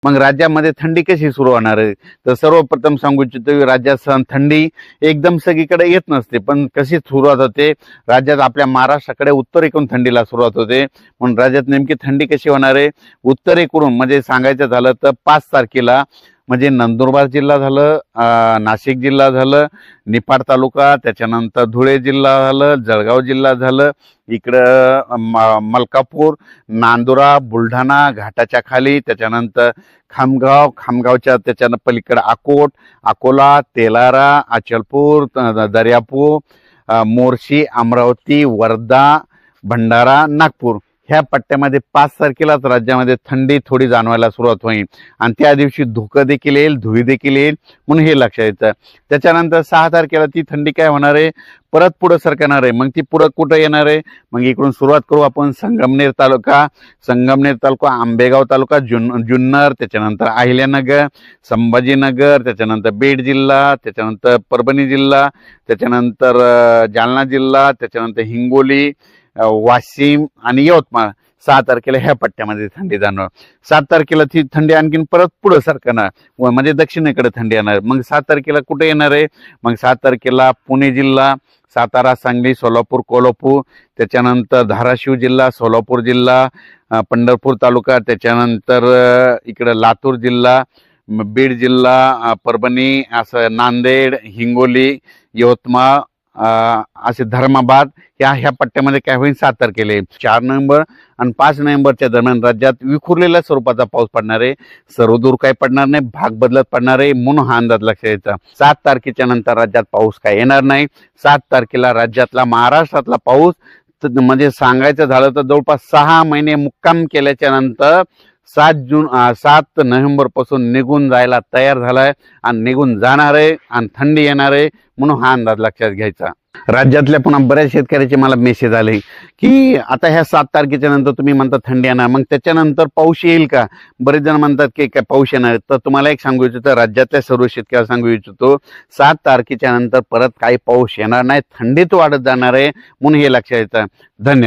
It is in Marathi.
मग राज्यामध्ये थंडी कशी सुरू होणार आहे? तर सर्वप्रथम सांगू इच्छितो राज्यात थंडी एकदम सगळीकडे येत नसते, पण कशी सुरुवात होते राज्यात आपल्या महाराष्ट्राकडे उत्तरेकडून थंडीला सुरुवात होते। म्हणून राज्यात नेमकी थंडी कशी होणार आहे? उत्तरेकडून म्हणजे सांगायचं झालं तर 5 तारखेला म्हणजे नंदुरबार जिल्हा झालं, नाशिक जिल्हा झालं, निफाड तालुका, त्याच्यानंतर धुळे जिल्हा झालं, जळगाव जिल्हा झालं, इकडं मलकापूर, नांदुरा, बुलढाणा घाटाच्या खाली, त्याच्यानंतर खामगावच्या त्याच्यानं पलीकडे अकोट, अकोला, तेलारा, अचलपूर, दर्यापूर, मोर्शी, अमरावती, वर्धा, भंडारा, नागपूर ह्या पट्ट्यामध्ये 5 तारखेलाच राज्यामध्ये थंडी थोडी जाणवायला सुरुवात होईल आणि त्या दिवशी धुकं देखील येईल, धुळी देखील येईल, म्हणून हे लक्षात येतं। त्याच्यानंतर 6 तारखेला ती थंडी काय होणार आहे? परत पुढे सरकणार आहे। मग ती पुढे कुठं येणार आहे? मग इकडून सुरुवात करू आपण संगमनेर तालुका, आंबेगाव तालुका, जुन्नर, त्याच्यानंतर अहिल्यानगर, संभाजीनगर, त्याच्यानंतर बीड जिल्हा, त्याच्यानंतर परभणी जिल्हा, त्याच्यानंतर जालना जिल्हा, त्याच्यानंतर हिंगोली, वाशिम आणि यवतमाळ 6 तारखेला ह्या पट्ट्यामध्ये थंडी जाणवणार। 7 तारखेला ती थंडी आणखीन परत पुढे सरकणार म्हणजे दक्षिणेकडे थंडी येणार। मग 7 तारखेला कुठे येणार आहे? मग 7 तारखेला पुणे जिल्हा, सातारा, सांगली, सोलापूर, कोल्हापूर, त्याच्यानंतर धाराशिव जिल्हा, सोलापूर जिल्हा, पंढरपूर तालुका, त्याच्यानंतर इकडे लातूर जिल्हा, बीड जिल्हा, परभणी, असं नांदेड, हिंगोली, यवतमाळ, असे धर्माबाद ह्या पट्ट्यामध्ये काय होईल 7 तारखेला। 4 नोव्हेंबर आणि 5 नोव्हेंबरच्या दरम्यान राज्यात विखुरलेल्या स्वरूपाचा पाऊस पडणार आहे, सर्वदूर काही पडणार नाही, भाग बदलत पडणार आहे, म्हणून हा अंदाज लक्षात यायचा। 7 तारखेच्या नंतर राज्यात पाऊस काय येणार नाही। 7 तारखेला राज्यातला महाराष्ट्रातला पाऊस म्हणजे सांगायचं झालं तर जवळपास 6 महिने मुक्काम केल्याच्या नंतर 7 नोव्हेंबर पासून निघून जायला तयार झालाय आणि निघून जाणार आहे आणि थंडी येणार आहे, म्हणून हा अंदाज लक्षात घ्यायचा। राज्यातल्या पुन्हा बऱ्याच शेतकऱ्याचे मला मेसेज आले की आता ह्या 7 तारखेच्या नंतर तुम्ही म्हणता थंडी येणार, मग त्याच्यानंतर पाऊस येईल का? बरेच जण म्हणतात की काय पाऊस येणार। तर तुम्हाला एक सांगू इच्छितो, राज्यातल्या सर्व शेतकऱ्यांना सांगू इच्छितो 7 तारखेच्या नंतर परत काही पाऊस येणार नाही, थंडीत वाढत जाणार आहे, म्हणून हे लक्षात येतं। धन्यवाद।